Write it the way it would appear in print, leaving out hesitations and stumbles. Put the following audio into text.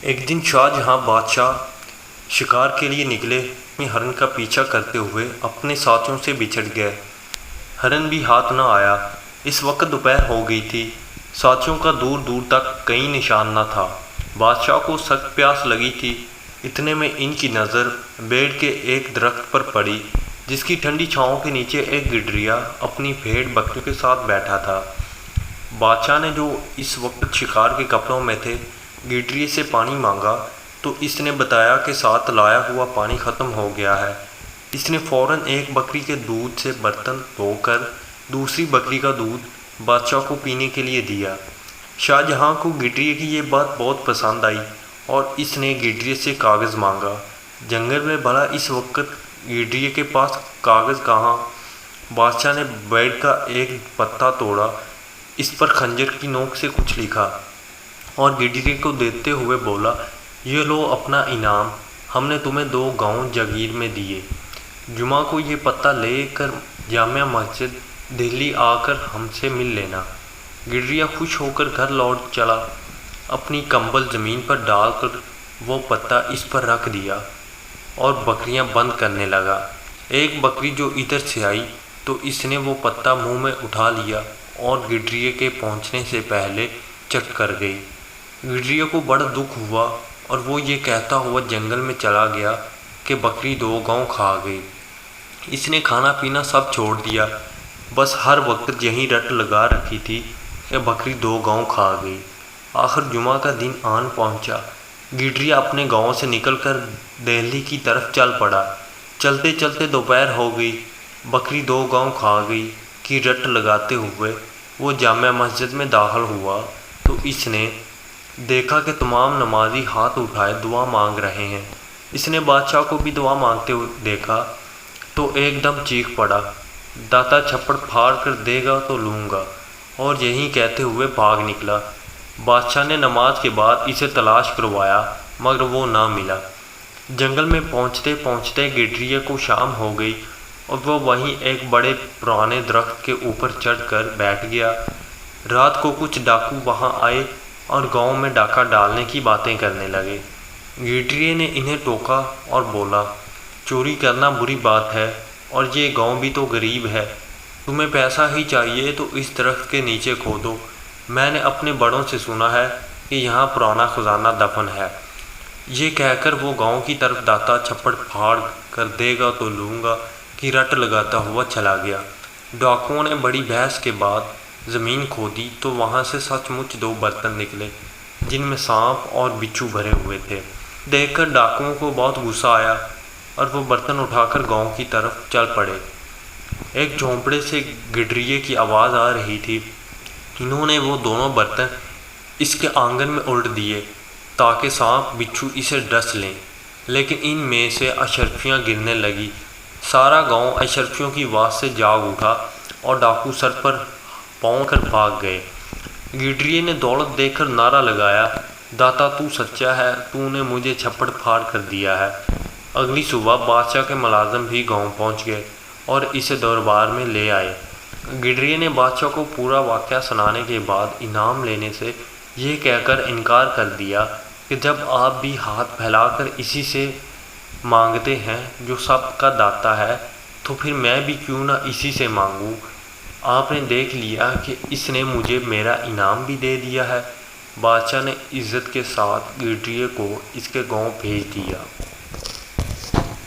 ایک دن شاہ جہاں بادشاہ شکار کے لیے نکلے میں ہرن کا پیچھا کرتے ہوئے اپنے ساتھیوں سے بچھڑ گئے۔ ہرن بھی ہاتھ نہ آیا۔ اس وقت دوپہر ہو گئی تھی۔ ساتھیوں کا دور دور تک کہیں نشان نہ تھا۔ بادشاہ کو سخت پیاس لگی تھی۔ اتنے میں ان کی نظر بیڑ کے ایک درخت پر پڑی جس کی ٹھنڈی چھاؤں کے نیچے ایک گڈریا اپنی بھیڑ بکریوں کے ساتھ بیٹھا تھا۔ بادشاہ نے جو اس وقت شکار کے کپڑوں میں تھے گڈریے سے پانی مانگا تو اس نے بتایا کہ ساتھ لایا ہوا پانی ختم ہو گیا ہے۔ اس نے فوراً ایک بکری کے دودھ سے برتن دھو کر دوسری بکری کا دودھ بادشاہ کو پینے کے لیے دیا۔ شاہ جہاں کو گڈریے کی یہ بات بہت پسند آئی اور اس نے گڈریے سے کاغذ مانگا۔ جنگل میں بھلا اس وقت گڈریے کے پاس کاغذ کہاں؟ بادشاہ نے بیڑ کا ایک پتا توڑا، اس پر خنجر کی نوک سے کچھ لکھا اور گڈریے کو دیتے ہوئے بولا، یہ لو اپنا انعام، ہم نے تمہیں 2 گاؤں جاگیر میں دیے۔ جمعہ کو یہ پتا لے کر جامع مسجد دہلی آ کر ہم سے مل لینا۔ گڈریا خوش ہو کر گھر لوٹ چلا۔ اپنی کمبل زمین پر ڈال کر وہ پتا اس پر رکھ دیا اور بکریاں بند کرنے لگا۔ ایک بکری جو ادھر سے آئی تو اس نے وہ پتا منہ میں اٹھا لیا اور گڈریے کے پہنچنے سے پہلے چٹ کر گئی۔ گڈریا کو بڑا دکھ ہوا اور وہ یہ کہتا ہوا جنگل میں چلا گیا کہ بکری 2 گاؤں کھا گئی۔ اس نے کھانا پینا سب چھوڑ دیا، بس ہر وقت یہی رٹ لگا رکھی تھی کہ بکری 2 گاؤں کھا گئی۔ آخر جمعہ کا دن آن پہنچا۔ گڈریا اپنے گاؤں سے نکل کر دہلی کی طرف چل پڑا۔ چلتے چلتے دوپہر ہو گئی۔ بکری 2 گاؤں کھا گئی کی رٹ لگاتے ہوئے وہ جامع مسجد میں داخل ہوا تو اس نے دیکھا کہ تمام نمازی ہاتھ اٹھائے دعا مانگ رہے ہیں۔ اس نے بادشاہ کو بھی دعا مانگتے ہوئے دیکھا تو ایک دم چیخ پڑا، داتا چھپڑ پھاڑ کر دے گا تو لوں گا، اور یہی کہتے ہوئے بھاگ نکلا۔ بادشاہ نے نماز کے بعد اسے تلاش کروایا مگر وہ نہ ملا۔ جنگل میں پہنچتے پہنچتے گڈریے کو شام ہو گئی اور وہ وہیں ایک بڑے پرانے درخت کے اوپر چڑھ کر بیٹھ گیا۔ رات کو کچھ ڈاکو وہاں آئے اور گاؤں میں ڈاکہ ڈالنے کی باتیں کرنے لگے۔ گڈریے نے انہیں ٹوکا اور بولا، چوری کرنا بری بات ہے اور یہ گاؤں بھی تو غریب ہے، تمہیں پیسہ ہی چاہیے تو اس درخت کے نیچے کھودو، میں نے اپنے بڑوں سے سنا ہے کہ یہاں پرانا خزانہ دفن ہے۔ یہ کہہ کر وہ گاؤں کی طرف داتا چھپڑ پھاڑ کر دے گا تو لوں گا کی رٹ لگاتا ہوا چلا گیا۔ ڈاکوؤں نے بڑی بحث کے بعد زمین کھودی تو وہاں سے سچ مچ 2 برتن نکلے جن میں سانپ اور بچھو بھرے ہوئے تھے۔ دیکھ کر ڈاکوؤں کو بہت غصہ آیا اور وہ برتن اٹھا کر گاؤں کی طرف چل پڑے۔ ایک جھونپڑے سے گڈریے کی آواز آ رہی تھی۔ انہوں نے وہ دونوں برتن اس کے آنگن میں الٹ دیے تاکہ سانپ بچھو اسے ڈس لیں، لیکن ان میں سے اشرفیاں گرنے لگیں۔ سارا گاؤں اشرفیوں کی آواز سے جاگ اٹھا اور ڈاکو سر پر پاؤں کر بھاگ گئے۔ گڈریے نے دولت دیکھ کر نعرہ لگایا، داتا تو سچا ہے، تو نے مجھے چھپڑ پھاڑ کر دیا ہے۔ اگلی صبح بادشاہ کے ملازم بھی گاؤں پہنچ گئے اور اسے دربار میں لے آئے۔ گڈریے نے بادشاہ کو پورا واقعہ سنانے کے بعد انعام لینے سے یہ کہہ کر انکار کر دیا کہ جب آپ بھی ہاتھ پھیلا کر اسی سے مانگتے ہیں جو سب کا داتا ہے تو پھر میں بھی کیوں نہ اسی سے مانگوں۔ آپ نے دیکھ لیا کہ اس نے مجھے میرا انعام بھی دے دیا ہے۔ بادشاہ نے عزت کے ساتھ گڈریے کو اس کے گاؤں بھیج دیا۔